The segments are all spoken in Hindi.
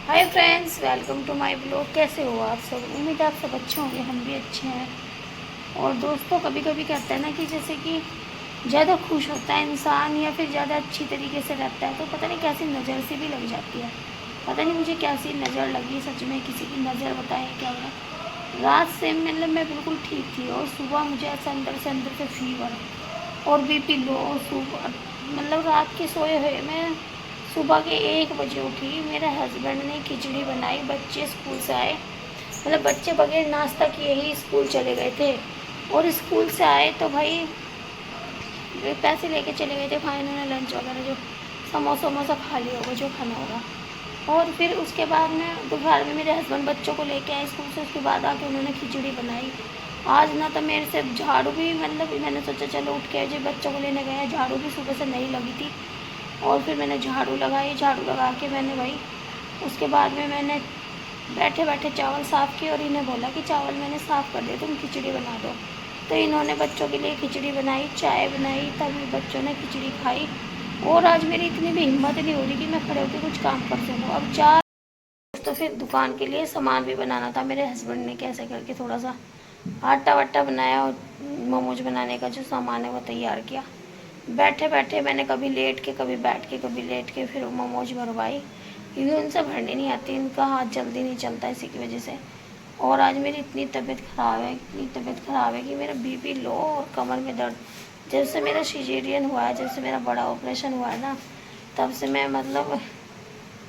Hi friends, welcome to my blog. कैसे हो आप सब? उम्मीद है आप सब अच्छे होंगे, हम भी अच्छे हैं। और दोस्तों, कभी कभी कहते हैं ना कि जैसे कि ज़्यादा खुश होता है इंसान या फिर ज़्यादा अच्छी तरीके से रहता है तो पता नहीं कैसी नज़र से भी लग जाती है। पता नहीं मुझे कैसी नज़र लगी, सच में किसी की नज़र बताएं क्या हुआ। रात से मतलब मैं बिल्कुल ठीक थी और सुबह मुझे ऐसा अंदर से फीवर और बीपी लो। सुबह मतलब रात के सोए हुए मैं सुबह के 1 बजे उठी। मेरे हस्बैंड ने खिचड़ी बनाई, बच्चे स्कूल से आए, मतलब बच्चे बगैर नाश्ता किए ही स्कूल चले गए थे। और स्कूल से आए तो भाई पैसे लेके चले गए थे, खाए इन्होंने लंच वगैरह, जो समोसा वमोसा खा लिया होगा जो खाना होगा। और फिर उसके बाद में दोपहर में मेरे हस्बैंड बच्चों को लेके आए स्कूल से, उसके बाद आके उन्होंने खिचड़ी बनाई। आज ना तो मेरे से झाड़ू भी, मतलब मैंने सोचा चलो उठ के जो बच्चों को लेने गए, झाड़ू भी सुबह से नहीं लगी थी। और फिर मैंने झाड़ू लगाई, झाड़ू लगा के मैंने भाई उसके बाद में मैंने बैठे बैठे चावल साफ़ किए और इन्हें बोला कि चावल मैंने साफ़ कर दिए, तुम खिचड़ी बना दो। तो इन्होंने बच्चों के लिए खिचड़ी बनाई, चाय बनाई, तभी बच्चों ने खिचड़ी खाई। और आज मेरी इतनी भी हिम्मत नहीं हो रही कि मैं खड़े होकर कुछ काम कर सकूँ। अब चार तो फिर दुकान के लिए सामान भी बनाना था। मेरे हस्बैंड ने कैसे करके थोड़ा सा आटा वाटा बनाया और मोमोज बनाने का जो सामान है वो तैयार किया। बैठे बैठे मैंने कभी लेट के, कभी बैठ के, कभी लेट के फिर मोमोज भरवाई, क्योंकि उनसे भरनी नहीं आती, इनका हाथ जल्दी नहीं चलता इसी की वजह से। और आज मेरी इतनी तबीयत ख़राब है, इतनी तबीयत ख़राब है कि मेरा बीपी लो और कमर में दर्द। जब से मेरा सिजेरियन हुआ है, जब से मेरा बड़ा ऑपरेशन हुआ है ना, तब से मैं मतलब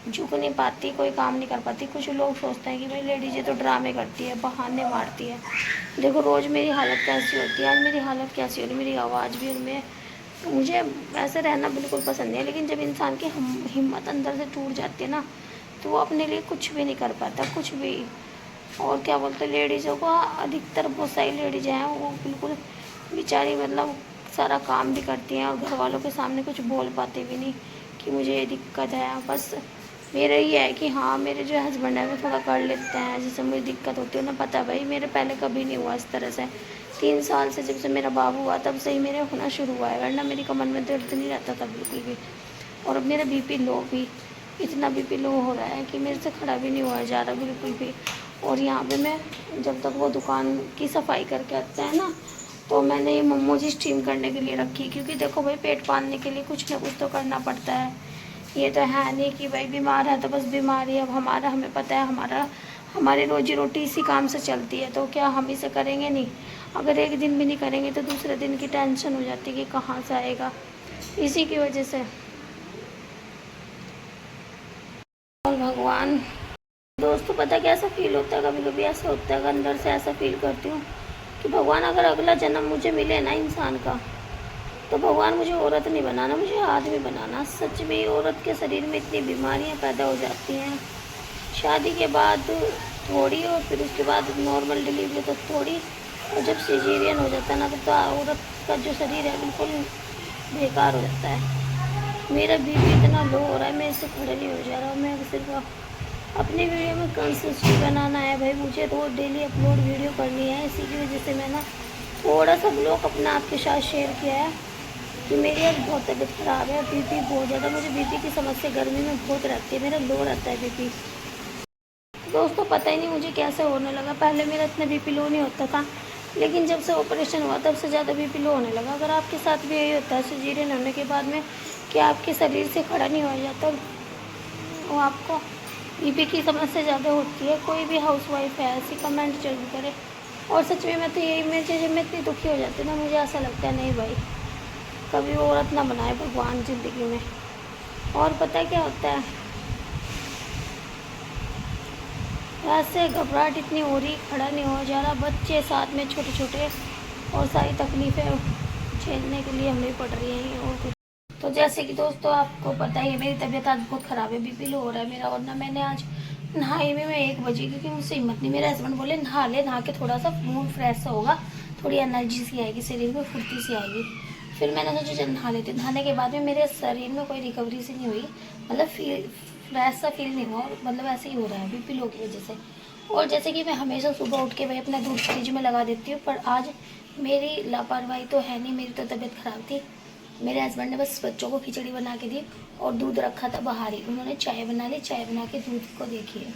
झुक नहीं पाती, कोई काम नहीं कर पाती। कुछ लोग सोचते हैं कि भाई लेडीज़ें तो ड्रामे करती है, बहाने मारती है। देखो रोज़ मेरी हालत कैसी होती है, आज मेरी हालत कैसी हो रही, मेरी आवाज़ भी। और मैं, मुझे ऐसे रहना बिल्कुल पसंद नहीं है, लेकिन जब इंसान की हिम्मत अंदर से टूट जाती है ना, तो वो अपने लिए कुछ भी नहीं कर पाता, कुछ भी। और क्या बोलते हैं, लेडीज़ों को अधिकतर बहुत सारी लेडीज़ हैं वो बिल्कुल बेचारी, मतलब सारा काम भी करती हैं और घर वालों के सामने कुछ बोल पाते भी नहीं कि मुझे ये दिक्कत है। बस मेरा ये है कि हाँ, मेरे जो हस्बैंड है वो थोड़ा कर लेते हैं, जैसे मुझे दिक्कत होती है ना, पता भाई मेरे पहले कभी नहीं हुआ इस तरह से। 3 साल से जब से मेरा बाबू हुआ तब से ही मेरे होना शुरू हुआ है, वरना मेरी कमर में दर्द नहीं रहता था बिल्कुल भी। और अब मेरा बीपी लो भी, इतना बीपी लो हो रहा है कि मेरे से खड़ा भी नहीं हुआ जा रहा बिल्कुल भी। और यहाँ पे मैं जब तक वो दुकान की सफाई करके आते हैं ना, तो मैंने ये मोमोज स्टीम करने के लिए रखी, क्योंकि देखो भाई पेट पालने के लिए कुछ ना कुछ तो करना पड़ता है। ये तो है नहीं कि भाई बीमार है तो बस बीमार है। अब हमारा, हमें पता है हमारी रोजी रोटी इसी काम से चलती है, तो क्या हम इसे करेंगे नहीं? अगर एक दिन भी नहीं करेंगे तो दूसरे दिन की टेंशन हो जाती है कि कहाँ से आएगा, इसी की वजह से। और भगवान, दोस्तों पता कैसा फील होता है, कभी कभी ऐसा होता है, अंदर से ऐसा फील करती हूँ कि भगवान अगर अगला जन्म मुझे मिले ना इंसान का, तो भगवान मुझे औरत नहीं बनाना, मुझे आदमी बनाना। सच में औरत के शरीर में इतनी बीमारियां पैदा हो जाती हैं शादी के बाद थोड़ी, और फिर उसके बाद नॉर्मल डिलीवरी तो थोड़ी, और जब सिजेरियन हो जाता है ना तो औरत का जो शरीर है बिल्कुल बेकार हो जाता है। मेरा बीपी इतना लो हो रहा है, मैं इससे खड़े नहीं हो जा रहा हूँ। मैं सिर्फ अपनी वीडियो में कंसिस्टेंसी बनाना है भाई, मुझे रोज़ डेली अपलोड वीडियो करनी है। इसी की वजह से मैं ना थोड़ा सा ब्लॉग अपना आपके साथ शेयर किया है कि मेरी अब बहुत तबीयत ख़राब है, बीपी बहुत ज़्यादा, मुझे बीपी की समस्या गर्मी में बहुत रहती है, मेरा लो रहता है बीपी। दोस्तों पता ही नहीं मुझे कैसे होने लगा, पहले मेरा इतना बीपी लो नहीं होता था, लेकिन जब से ऑपरेशन हुआ तब से ज़्यादा बीपी लो होने लगा। अगर आपके साथ भी यही होता है सिजेरियन होने के बाद में कि आपके शरीर से खड़ा नहीं हो जाता, वो आपको बीपी की समस्या ज़्यादा होती है, कोई भी हाउसवाइफ है ऐसी कमेंट जरूर करे। और सच में मैं तो यही, मैं जब मैं इतनी दुखी हो जाती हूँ ना, मुझे ऐसा लगता है नहीं भाई, कभी औरत ना बनाए भगवान ज़िंदगी में। और पता है क्या होता है, ऐसे घबराहट इतनी हो रही, खड़ा नहीं हो जा रहा, बच्चे साथ में छोटे छोटे, और सारी तकलीफ़ें झेलने के लिए हमें पड़ रही हैं और कुछ। तो जैसे कि दोस्तों आपको पता ही है, मेरी तबीयत आज बहुत ख़राब है, बीपी लो हो रहा है मेरा। और ना मैंने आज नहाई में मैं 1 बजे, क्योंकि मुझसे हिम्मत नहीं, मेरे हस्बैंड बोले नहा ले, नहा के थोड़ा सा मूड फ्रेश सा होगा, थोड़ी एनर्जी सी आएगी, शरीर में फुर्ती सी आएगी। फिर मैंने सोचा चल नहा लेती। नहाने के बाद में मेरे शरीर में कोई रिकवरी सी नहीं हुई, मतलब फ्रेश सा फील नहीं हुआ, मतलब ऐसे ही हो रहा है बीपी लो की वजह से। और जैसे कि मैं हमेशा सुबह उठ के भाई अपना दूध फ्रिज में लगा देती हूँ, पर आज मेरी लापरवाही तो है नहीं, मेरी तो तबीयत ख़राब थी, मेरे हस्बैंड ने बस बच्चों को खिचड़ी बना के दी और दूध रखा था बाहर ही, उन्होंने चाय बना ली। चाय बना के दूध को देखिए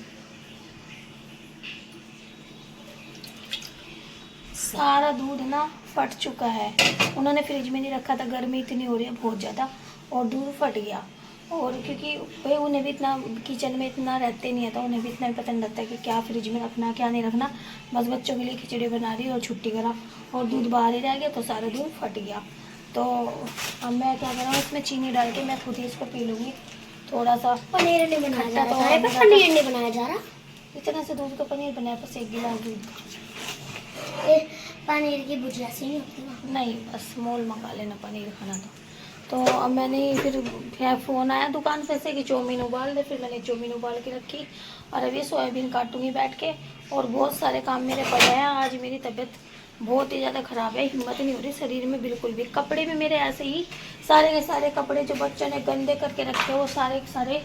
सारा दूध ना फट चुका है। उन्होंने फ्रिज में नहीं रखा था, गर्मी इतनी हो रही है बहुत ज़्यादा, और दूध फट गया। और क्योंकि भाई उन्हें भी इतना किचन में इतना रहते नहीं है, तो उन्हें भी इतना भी पता नहीं लगता कि क्या फ्रिज में रखना क्या नहीं रखना। बस बच्चों के लिए खिचड़ी बना रही और छुट्टी करा, और दूध बाहर ही रह गया तो सारा दूध फट गया। तो अब मैं क्या कर रहा हूँ, इसमें चीनी डाल के मैं खुद ही इसको पी लूँगी। थोड़ा सा पनीर नहीं बनाया जा रहा, पनीर नहीं बनाया जा रहा। इतना से दूध का पनीर बनाया, बस 1 गिलास दूध। पनीर की भुजिया से नहीं होती ना? नहीं, बस मोल मंगा लेना पनीर खाना तो अब मैंने फिर फ़ोन आया दुकान पे से कि चाउमीन उबाल दे। फिर मैंने चाउमीन उबाल के रखी और अभी सोयाबीन काटूंगी बैठ के। और बहुत सारे काम मेरे पड़े हैं। आज मेरी तबीयत बहुत ही ज़्यादा ख़राब है, हिम्मत नहीं हो रही शरीर में बिल्कुल भी। कपड़े भी मेरे ऐसे ही सारे के सारे कपड़े जो बच्चों ने गंदे करके रखे हैं वो सारे के सारे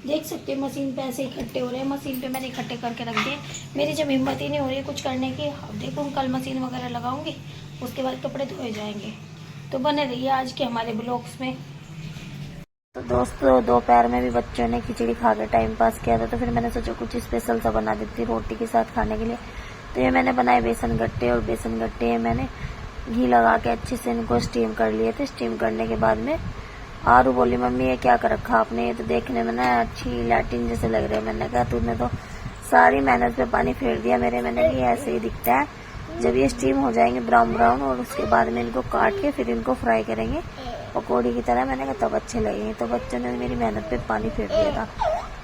देख सकते हैं मशीन पे ऐसे इकट्ठे हो रहे हैं। मशीन पे मैंने इकट्ठे करके रख दिए। मेरी जब हिम्मत ही नहीं हो रही है कुछ करने की, अब देखो कल मशीन वगैरह लगाऊंगी, उसके बाद कपड़े धोए जाएंगे। तो बने रहिए आज के हमारे ब्लॉग्स में। तो दोस्तों दोपहर में भी बच्चों ने खिचड़ी खा के टाइम पास किया था, तो फिर मैंने सोचा कुछ स्पेशल सा बना देती रोटी के साथ खाने के लिए। तो ये मैंने बनाए बेसन गट्टे, और बेसन गट्टे मैंने घी लगा के अच्छे से इनको स्टीम कर लिए थे। स्टीम करने के बाद में आरू बोली मम्मी ये क्या कर रखा आपने, ये तो देखने में ना अच्छी लैटिन जैसे लग रहे हैं। मैंने कहा तूने तो सारी मेहनत पे पानी फेर दिया मेरे। मैंने कहा ऐसे ही दिखता है। जब ये स्टीम हो जाएंगे ब्राउन ब्राउन, और उसके बाद में इनको काट के फिर इनको फ्राई करेंगे पकौड़ी की तरह। मैंने कहा तब अच्छे लगेंगे। तो बच्चों ने मेरी मेहनत पे पानी फेर दिया था,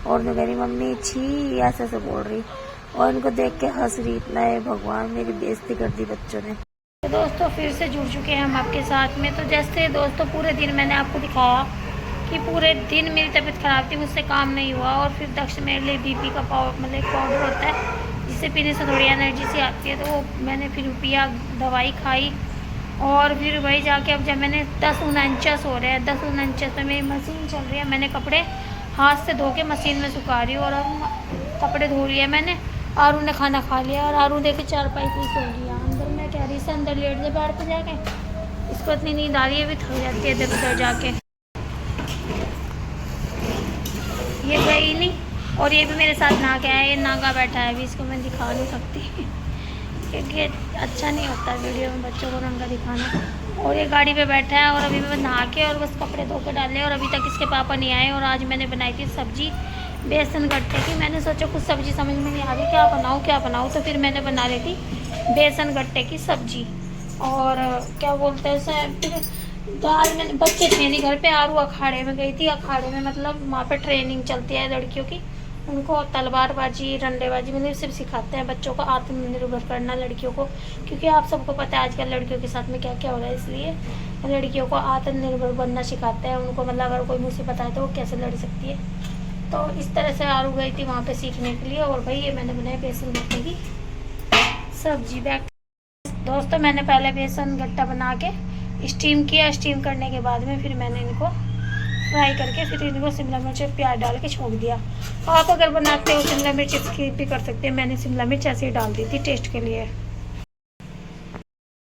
और मैं कह रही मम्मी छी ऐसे से बोल रही, और इनको देख के हंस रही। इतना है भगवान, मेरी बेइज्जती कर दी बच्चों ने। तो दोस्तों फिर से जुड़ चुके हैं हम आपके साथ में। तो जैसे दोस्तों पूरे दिन मैंने आपको दिखाया कि पूरे दिन मेरी तबीयत ख़राब थी, मुझसे काम नहीं हुआ। और फिर दक्ष मेरे लिए बीपी का मतलब एक पाउडर होता है जिससे पीने से थोड़ी एनर्जी सी आती है, तो वो मैंने फिर पिया, दवाई खाई। और फिर वही जाके अब जब मैंने 10:49 हो रहे हैं, 10:49 में मेरी मशीन चल रही है। मैंने कपड़े हाथ से धो के मशीन में सुखा रही हूँ, और अब कपड़े धो लिए मैंने। आरू ने खाना खा लिया, और आरू देखे चारपाई पे सो लिया। अंदर मैं कह रही से अंदर लेट जाए बैठ पे जाके, इसको इतनी नींद आ रही है, भी थक जाती है इधर उधर जाके। ये गई नहीं, और ये भी मेरे साथ नहा के आया। ये नागा बैठा है, अभी इसको मैं दिखा नहीं सकती क्योंकि अच्छा नहीं होता वीडियो में बच्चों को रंगा दिखाना। और ये गाड़ी पे बैठा है, और अभी मैं नहा के और बस कपड़े धो के डाले, और अभी तक इसके पापा नहीं आए। और आज मैंने बनाई थी सब्जी बेसन गट्टे की। मैंने सोचा कुछ सब्जी समझ में नहीं आ रही क्या बनाऊँ, तो फिर मैंने बना ली थी बेसन गट्टे की सब्जी। और क्या बोलते हैं फिर दाल मैंने, बच्चे थे नहीं घर पे। आरू अखाड़े में गई थी, अखाड़े में मतलब वहाँ पे ट्रेनिंग चलती है लड़कियों की। उनको तलवारबाजी डंडेबाजी मतलब सिर्फ सिखाते हैं बच्चों को आत्मनिर्भर करना लड़कियों को, क्योंकि आप सबको पता है आजकल लड़कियों के साथ में क्या क्या हो रहा है। इसलिए लड़कियों को आत्मनिर्भर बनना सिखाते हैं उनको, मतलब अगर कोई मुसीबत आए तो वो कैसे लड़ सकती है। तो इस तरह से आरू गई थी वहाँ पे सीखने के लिए। और भाई ये मैंने बनाई बेसन गट्टे की सब्जी। दोस्तों मैंने पहले बेसन गट्टा बना के स्टीम किया। स्टीम करने के बाद में फिर मैंने इनको फ्राई करके फिर इनको शिमला मिर्च प्याज डाल के छोड़ दिया। आप अगर बनाते हो शिमला मिर्च स्किप भी कर सकते हैं, मैंने शिमला मिर्च ऐसे ही डाल दी थी टेस्ट के लिए।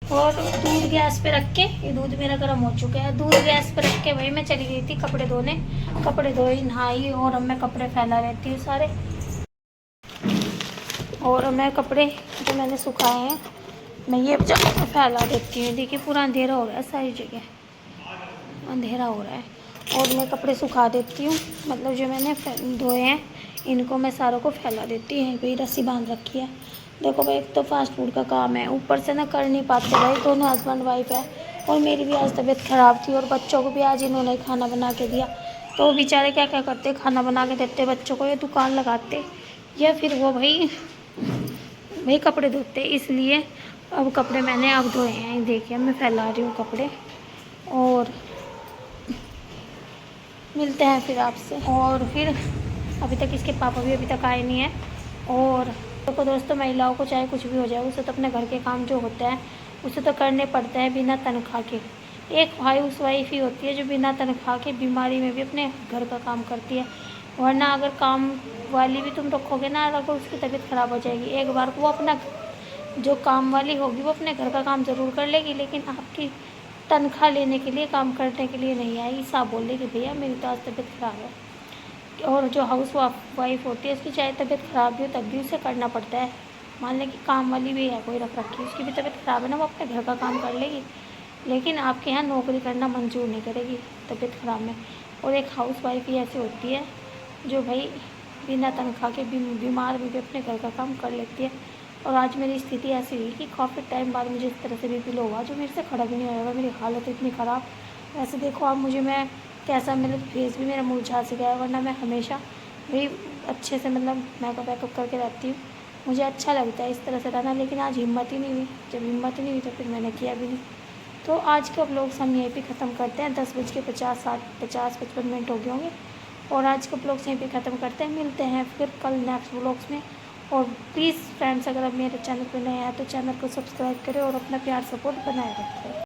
और दूध गैस पे रख के, ये दूध मेरा गर्म हो चुका है, दूध गैस पे रख के वही मैं चली गई थी कपड़े धोने। कपड़े धोई नहाई, और अब मैं कपड़े फैला रहती हूँ सारे। और मैं कपड़े जो मैंने सुखाए हैं मैं ये फैला देती हूँ। देखिए पूरा अंधेरा हो रहा है, सारी जगह अंधेरा हो रहा है। और मैं कपड़े सुखा देती हूँ, मतलब जो मैंने धोए हैं इनको मैं सारों को फैला देती हूँ। भाई रस्सी बांध रखी है। देखो भाई एक तो फास्ट फूड का काम है, ऊपर से ना कर नहीं पाते भाई, दोनों हस्बैंड वाइफ है। और मेरी भी आज तबीयत ख़राब थी, और बच्चों को भी आज इन्होंने खाना बना के दिया। तो वो बेचारे क्या क्या करते, खाना बना के देते बच्चों को, या दुकान लगाते, या फिर वो भाई कपड़े धोते। इसलिए अब कपड़े मैंने अब धोए हैं। देखिए मैं फैला रही हूँ कपड़े, और मिलते हैं फिर आपसे। और फिर अभी तक इसके पापा भी अभी तक आए नहीं हैं। और तो दोस्तों महिलाओं को चाहे कुछ भी हो जाए, उसे तो अपने घर के काम जो होते हैं उसे तो करने पड़ते हैं बिना तनख्वाह के। एक हाउस वाइफ ही होती है जो बिना तनख्वाह के बीमारी में भी अपने घर का काम करती है। वरना अगर काम वाली भी तुम रखोगे ना, अगर उसकी तबीयत ख़राब हो जाएगी, एक बार वो अपना जो काम वाली होगी वो अपने घर का काम ज़रूर कर लेगी, लेकिन आपकी तनख्वाह लेने के लिए, काम करने के लिए नहीं आई। साहब बोले कि भैया मेरी तो आज तबीयत ख़राब है। और जो हाउस वाइफ होती है उसकी चाहे तबीयत ख़राब भी हो तब भी उसे करना पड़ता है। मान लें कि काम वाली भी है कोई रख रखी, उसकी भी तबीयत ख़राब है ना, वो अपने घर का काम कर लेगी, लेकिन आपके यहाँ नौकरी करना मंजूर नहीं करेगी तबीयत ख़राब में। और एक हाउस वाइफ ही ऐसी होती है जो भाई बिना तनख्वाह के बीमार भी अपने घर का काम कर लेती है। और आज मेरी स्थिति ऐसी हुई कि काफ़ी टाइम बाद मुझे इस तरह से बीपी लो हुआ, जो मेरे से खड़ा भी नहीं होगा। मेरी हालत इतनी ख़राब, वैसे देखो आप मुझे, मैं कैसा, मेरा फेस भी मेरा मुरझा से गया है, वरना मैं हमेशा भी अच्छे से मतलब मेकअप वेकअप करके रहती हूँ। मुझे अच्छा लगता है इस तरह से रहना, लेकिन आज हिम्मत ही नहीं हुई। जब हिम्मत ही नहीं हुई तो फिर मैंने किया भी नहीं। तो आज का व्लॉग हम यहीं पे ख़त्म करते हैं। 10:50 हो गए होंगे, और आज का व्लॉग यहीं पे ख़त्म करते हैं। मिलते हैं फिर कल नेक्स्ट व्लॉग्स में। और प्लीज़ फ्रेंड्स, अगर आप मेरे चैनल पर नए हैं तो चैनल को सब्सक्राइब करें और अपना प्यार सपोर्ट बनाए रखें।